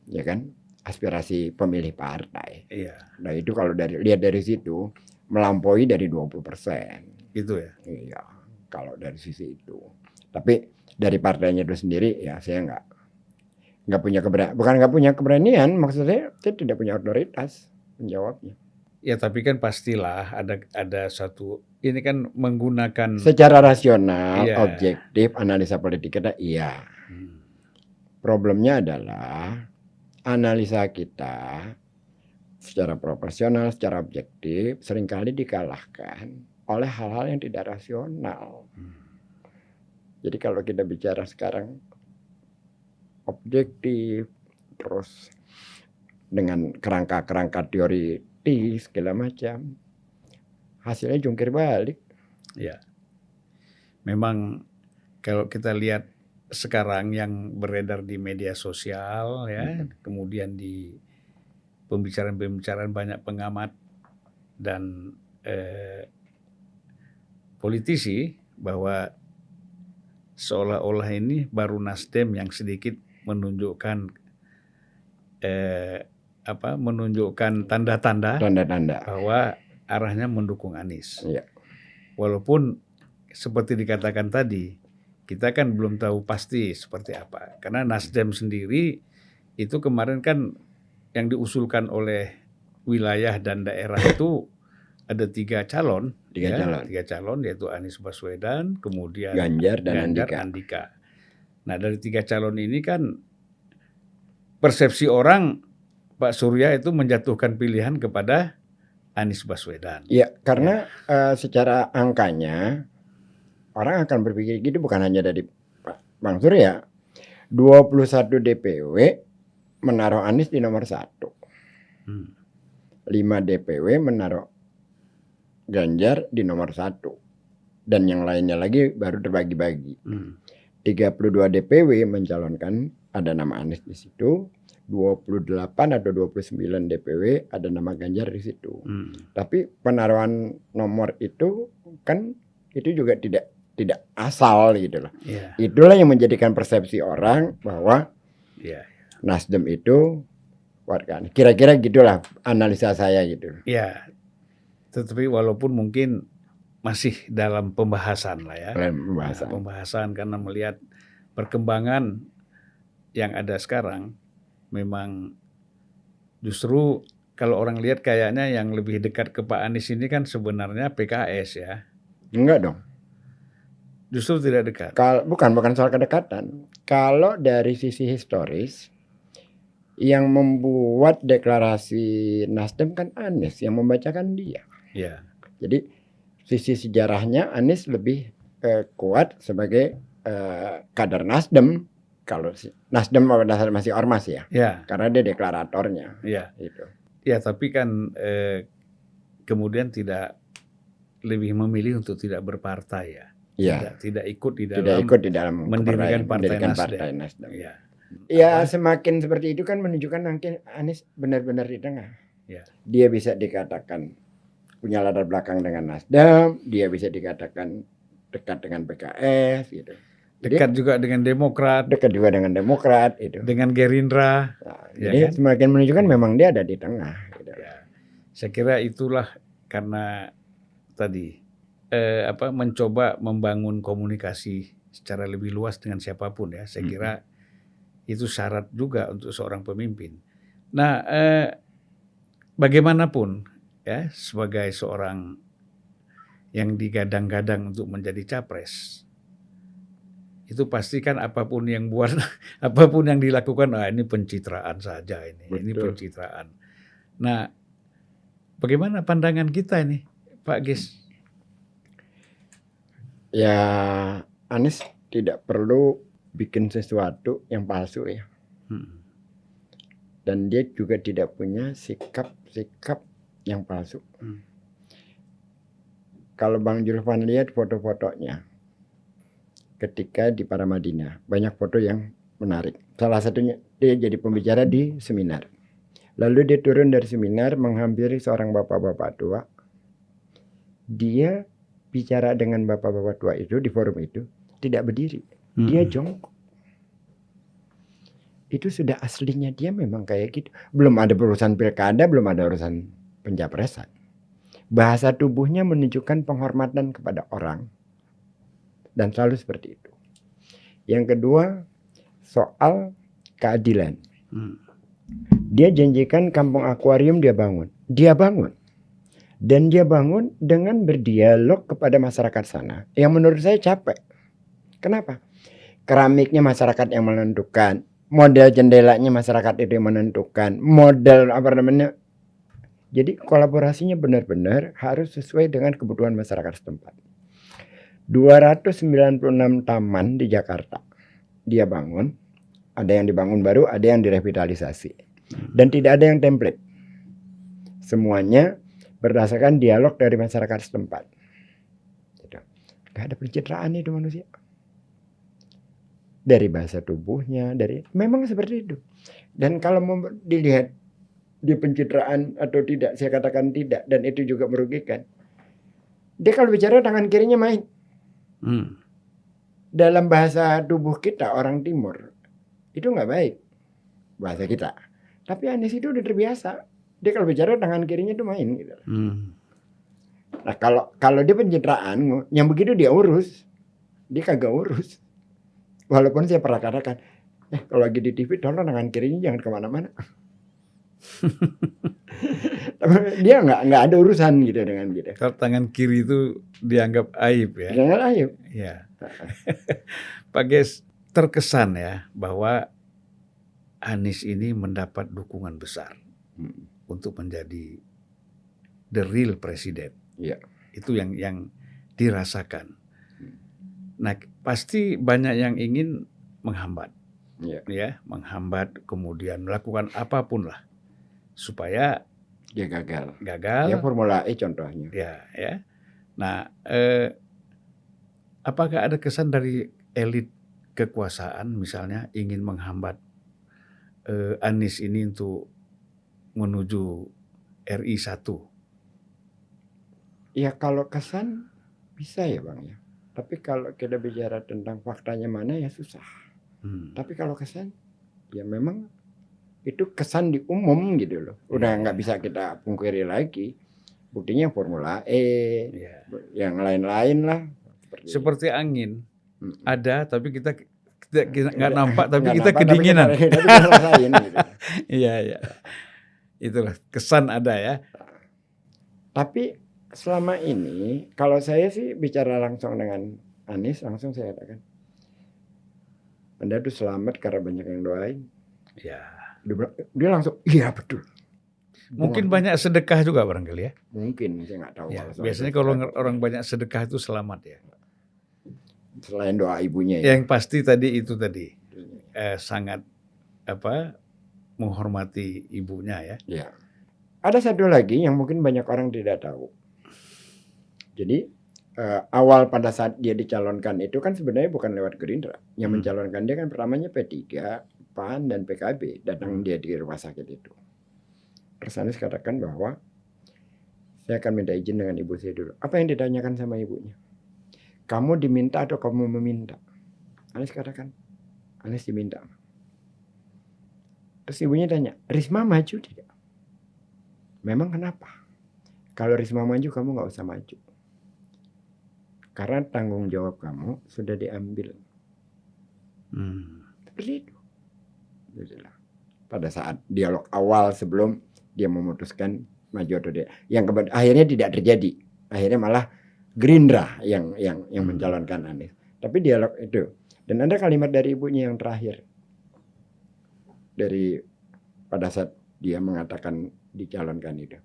ya kan, aspirasi pemilih partai. Iya. Nah itu kalau lihat dari situ melampaui dari 20%. Gitu ya. Iya, kalau dari sisi itu. Tapi dari partainya itu sendiri, ya saya nggak punya keberanian, bukan nggak punya keberanian, maksudnya saya tidak punya otoritas menjawabnya. Ya tapi kan pastilah ada satu ini kan menggunakan Secara rasional, Iya. objektif, analisa politik kita iya. Problemnya adalah analisa kita secara proporsional, secara objektif seringkali dikalahkan oleh hal-hal yang tidak rasional. Jadi kalau kita bicara sekarang objektif, terus dengan kerangka-kerangka teoritis segala macam, hasilnya jungkir balik. Ya, memang kalau kita lihat sekarang yang beredar di media sosial ya, kemudian di pembicaraan-pembicaraan banyak pengamat dan politisi bahwa seolah-olah ini baru Nasdem yang sedikit menunjukkan menunjukkan tanda-tanda bahwa arahnya mendukung Anies. Iya. Walaupun seperti dikatakan tadi, kita kan belum tahu pasti seperti apa. Karena Nasdem sendiri itu kemarin kan yang diusulkan oleh wilayah dan daerah itu ada tiga calon, tiga calon yaitu Anies Baswedan, kemudian Ganjar dan Andika. Nah dari tiga calon ini kan persepsi orang Pak Surya itu menjatuhkan pilihan kepada Anies Baswedan. Iya, karena secara angkanya orang akan berpikir gitu, bukan hanya dari Pak Bang Surya. 21 DPW menaruh Anies di nomor 1. 5 DPW menaruh Ganjar di nomor 1. Dan yang lainnya lagi baru terbagi-bagi. 32 DPW mencalonkan ada nama Anies di situ. 28 atau 29 DPW ada nama Ganjar di situ. Tapi penaruhan nomor itu kan itu juga tidak asal gitu loh. Yeah. Itulah yang menjadikan persepsi orang bahwa Nasdem itu warga. Kira-kira gitulah analisa saya gitu. Ya. Tetapi walaupun mungkin masih dalam pembahasan lah ya. Pembahasan karena melihat perkembangan yang ada sekarang, memang justru kalau orang lihat kayaknya yang lebih dekat ke Pak Anies ini kan sebenarnya PKS ya. Enggak dong. Justru tidak dekat. Bukan soal kedekatan. Kalau dari sisi historis, yang membuat deklarasi Nasdem kan Anies, yang membacakan dia. Ya. Jadi sisi sejarahnya Anies lebih kuat sebagai kader Nasdem. Kalau Nasdem masih ormas ya, karena dia deklaratornya. Ya, gitu. Ya tapi kan kemudian tidak lebih memilih untuk tidak berpartai ya. Tidak ikut di dalam mendirikan partai Nasdem. Ya semakin seperti itu kan menunjukkan nanti Anies benar-benar di tengah. Ya. Dia bisa dikatakan punya latar belakang dengan Nasdem, dia bisa dikatakan dekat dengan PKS gitu. Dekat juga dengan Demokrat. Dekat juga dengan Demokrat itu. Dengan Gerindra. Nah, jadi kan? Semakin menunjukkan memang dia ada di tengah. Gitu. Ya. Saya kira itulah karena tadi mencoba membangun komunikasi secara lebih luas dengan siapapun ya. Saya kira itu syarat juga untuk seorang pemimpin. Nah, bagaimanapun ya sebagai seorang yang digadang-gadang untuk menjadi capres, itu pasti kan apapun yang dilakukan, ini pencitraan saja ini. Betul. Ini pencitraan. Nah, bagaimana pandangan kita ini, Pak Gis? Ya, Anies tidak perlu bikin sesuatu yang palsu ya. Dan dia juga tidak punya sikap yang palsu. Kalau Bang Julfan lihat foto-fotonya ketika di Paramadina, banyak foto yang menarik. Salah satunya dia jadi pembicara di seminar. Lalu dia turun dari seminar menghampiri seorang bapak-bapak tua. Dia bicara dengan bapak-bapak tua itu di forum itu tidak berdiri. Dia jongkok. Itu sudah aslinya dia memang kayak gitu. Belum ada urusan pilkada, belum ada urusan pencapresan. Bahasa tubuhnya menunjukkan penghormatan kepada orang. Dan selalu seperti itu. Yang kedua soal keadilan. Hmm. Dia janjikan kampung akuarium dia bangun. Dia bangun. Dan dia bangun dengan berdialog kepada masyarakat sana. Yang menurut saya capek. Kenapa? Keramiknya masyarakat yang menentukan. Model jendelanya masyarakat itu yang menentukan. Model apa namanya. Jadi kolaborasinya benar-benar harus sesuai dengan kebutuhan masyarakat setempat. 296 taman di Jakarta. Dia bangun. Ada yang dibangun baru, ada yang direvitalisasi. Dan tidak ada yang template. Semuanya berdasarkan dialog dari masyarakat setempat. Gitu. Gak ada pencitraan itu manusia. Dari bahasa tubuhnya, memang seperti itu. Dan kalau mau dilihat di pencitraan atau tidak, saya katakan tidak. Dan itu juga merugikan. Dia kalau bicara tangan kirinya main. Dalam bahasa tubuh kita, orang timur, itu gak baik. Bahasa kita. Tapi Anies itu udah terbiasa. Dia kalau bicara tangan kirinya itu main gitu. Nah kalau dia pencitraan, yang begitu dia urus, dia kagak urus. Walaupun saya pernah katakan, kalau lagi di TV tolong tangan kirinya jangan kemana-mana. Dia nggak ada urusan gitu dengan gitu. Kalau tangan kiri itu dianggap aib ya. Jangan aib. Ya. Pak Ges, terkesan ya bahwa Anies ini mendapat dukungan besar untuk menjadi the real presiden. Ya. Itu yang dirasakan. Nah, pasti banyak yang ingin menghambat. Ya, menghambat kemudian melakukan apapun lah supaya dia gagal. Ya Formula E contohnya. Ya. Nah, apakah ada kesan dari elit kekuasaan misalnya ingin menghambat Anies ini untuk menuju RI 1? Ya kalau kesan bisa ya Bang ya. Tapi kalau kita bicara tentang faktanya mana ya susah. Tapi kalau kesan ya memang itu kesan di umum gitu loh. Udah nggak bisa kita pungkiri lagi. Buktinya Formula E, yang lain-lain lah. Seperti angin. Ada tapi kita nggak nampak tapi kita kedinginan. Tapi kita rasain gitu. Iya. Itulah kesan ada ya. Tapi selama ini kalau saya sih bicara langsung dengan Anies, langsung saya katakan, Anda tuh selamat karena banyak yang doain. Ya. Dia langsung, iya betul. Mungkin banyak sedekah juga barangkali ya. Mungkin, saya nggak tahu. Ya, biasanya kalau orang banyak sedekah itu selamat ya. Selain doa ibunya ya. Yang pasti tadi itu tadi sangat menghormati ibunya ya. Ya. Ada satu lagi yang mungkin banyak orang tidak tahu. Jadi awal pada saat dia dicalonkan itu kan sebenarnya bukan lewat Gerindra. Yang mencalonkan dia kan pertamanya P3, PAN dan PKB. Datang dia di rumah sakit itu. Terus Anies katakan bahwa saya akan minta izin dengan ibu saya dulu. Apa yang ditanyakan sama ibunya? Kamu diminta atau kamu meminta? Anies katakan, Anies diminta. Terus ibunya tanya, Risma maju tidak? Memang kenapa? Kalau Risma maju kamu gak usah maju. Karena tanggung jawab kamu sudah diambil. Seperti itu. Pada saat dialog awal sebelum dia memutuskan maju atau tidak. Yang akhirnya tidak terjadi. Akhirnya malah Gerindra yang mencalonkan Anies. Tapi dialog itu. Dan ada kalimat dari ibunya yang terakhir. Dari pada saat dia mengatakan dicalonkan itu.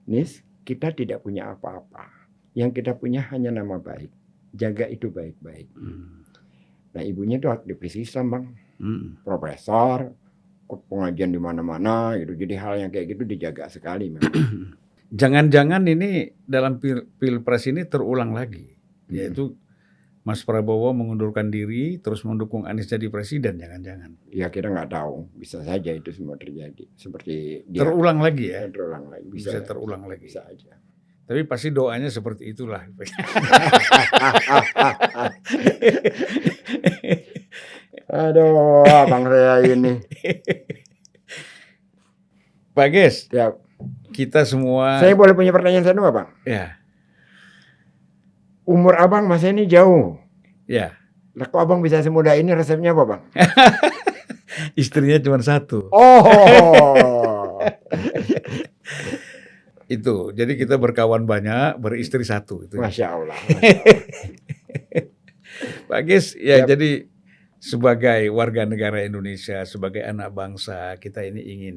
Nis, kita tidak punya apa-apa. Yang kita punya hanya nama baik. Jaga itu baik-baik. Nah ibunya itu aktivis Islam Bang. Profesor. Pengajian di mana-mana. Gitu. Jadi hal yang kayak gitu dijaga sekali memang. Jangan-jangan ini dalam pilpres ini terulang lagi. Yaitu Mas Prabowo mengundurkan diri terus mendukung Anies jadi presiden. Jangan-jangan. Ya kita nggak tahu. Bisa saja itu semua terjadi. Seperti dia. Terulang lagi ya? Terulang lagi. Bisa terulang lagi. Bisa aja. Tapi pasti doanya seperti itulah. Aduh, abang saya ini. Pak Ges, Ya. Kita semua. Saya boleh punya pertanyaan satu nggak Bang? Ya. Umur abang masih ini jauh. Ya. Lah kok abang bisa semudah ini, resepnya apa bang? Istrinya cuma satu. Oh. Itu. Jadi kita berkawan banyak, beristri satu. Itu. Masya Allah. Masya Allah. Pak Gis, ya Yap. jadi sebagai warga negara Indonesia, sebagai anak bangsa, kita ini ingin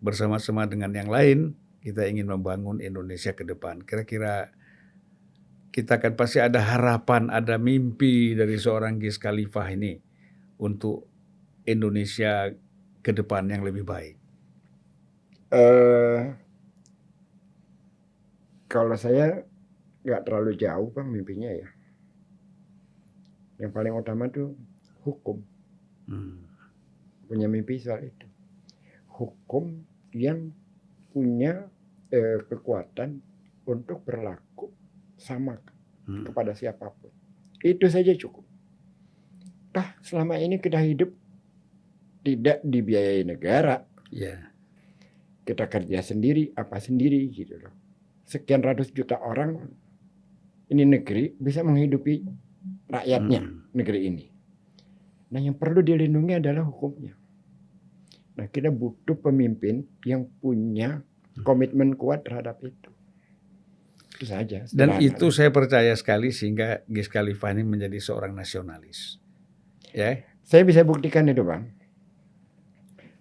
bersama-sama dengan yang lain, kita ingin membangun Indonesia ke depan. Kira-kira kita kan pasti ada harapan, ada mimpi dari seorang Gis Khalifah ini untuk Indonesia ke depan yang lebih baik. Kalau saya nggak terlalu jauh bang mimpinya ya. Yang paling utama tuh hukum. Punya mimpi soal itu. Hukum yang punya kekuatan untuk berlaku sama kepada siapapun. Itu saja cukup. Selama ini kita hidup tidak dibiayai negara. Ya. Kita kerja sendiri, apa sendiri gitu loh. Sekian ratus juta orang ini negeri bisa menghidupi rakyatnya negeri ini. Nah yang perlu dilindungi adalah hukumnya. Nah kita butuh pemimpin yang punya komitmen kuat terhadap itu. Itu saja. Dan itu saya percaya sekali sehingga Gis Khalifah ini menjadi seorang nasionalis. Ya. Saya bisa buktikan itu bang.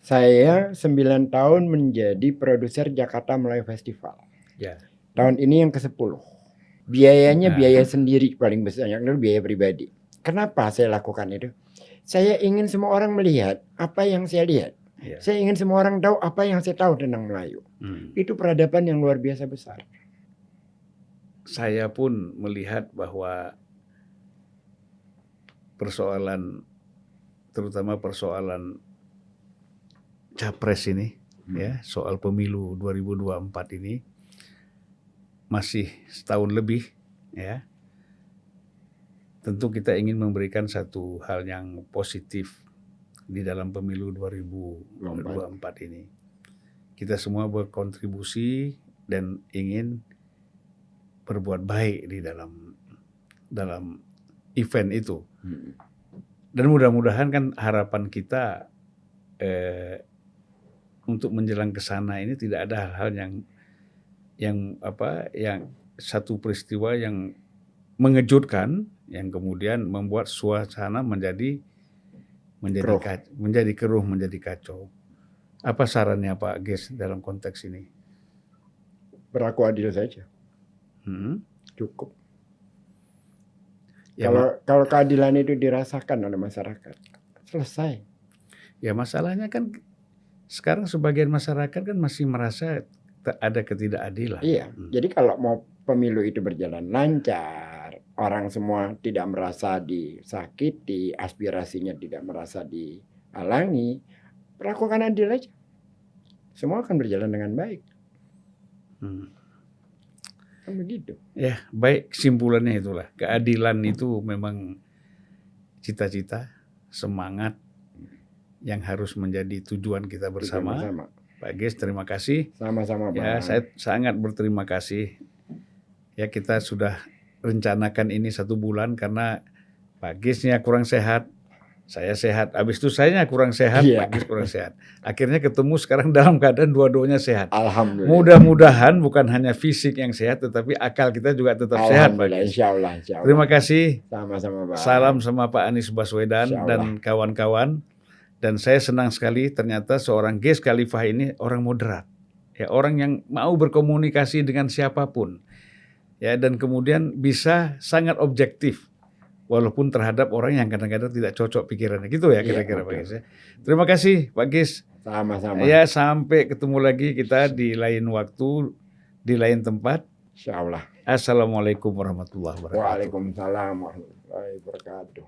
Saya 9 tahun menjadi produser Jakarta Melayu Festival. Ya. Tahun ini yang ke-10. Biayanya biaya sendiri paling besar, yang kedua biaya pribadi. Kenapa saya lakukan itu? Saya ingin semua orang melihat apa yang saya lihat. Ya. Saya ingin semua orang tahu apa yang saya tahu tentang Melayu. Itu peradaban yang luar biasa besar. Saya pun melihat bahwa persoalan, terutama persoalan Capres ini, ya, soal pemilu 2024 ini masih setahun lebih, ya. Tentu kita ingin memberikan satu hal yang positif di dalam pemilu 2024 ini. Kita semua berkontribusi dan ingin berbuat baik di dalam event itu. Dan mudah-mudahan kan harapan kita untuk menjelang ke sana ini tidak ada hal-hal yang satu peristiwa yang mengejutkan yang kemudian membuat suasana menjadi keruh, menjadi kacau. Apa sarannya Pak Gis dalam konteks ini? Berlaku adil saja. Cukup. Ya, kalau keadilan itu dirasakan oleh masyarakat, selesai. Ya masalahnya kan sekarang sebagian masyarakat kan masih merasa ada ketidakadilan. Iya, jadi kalau mau pemilu itu berjalan lancar, orang semua tidak merasa disakiti, aspirasinya tidak merasa dihalangi, perlakukan adil aja. Semua akan berjalan dengan baik. Kan begitu. Ya, baik, kesimpulannya itulah. Keadilan itu memang cita-cita, semangat yang harus menjadi tujuan kita bersama. Pak Gis, terima kasih. Sama-sama, Bang. Ya, saya sangat berterima kasih. Ya, kita sudah rencanakan ini 1 bulan karena Pak Gisnya kurang sehat, saya sehat. Habis itu saya kurang sehat, Pak Gis kurang sehat. Akhirnya ketemu sekarang dalam keadaan dua-duanya sehat. Alhamdulillah. Mudah-mudahan bukan hanya fisik yang sehat, tetapi akal kita juga tetap sehat, Pak Gis. Insya Allah. Terima kasih. Sama-sama, Bang. Salam sama Pak Anies Baswedan dan kawan-kawan. Dan saya senang sekali ternyata seorang Gis Khalifah ini orang moderat. Ya, orang yang mau berkomunikasi dengan siapapun. Ya, dan kemudian bisa sangat objektif. Walaupun terhadap orang yang kadang-kadang tidak cocok pikirannya. Gitu ya kira-kira Pak Gis. Terima kasih Pak Gis. Sama-sama. Ya, sampai ketemu lagi kita di lain waktu, di lain tempat. Insya Allah. Assalamualaikum warahmatullahi wabarakatuh. Waalaikumsalam warahmatullahi wabarakatuh.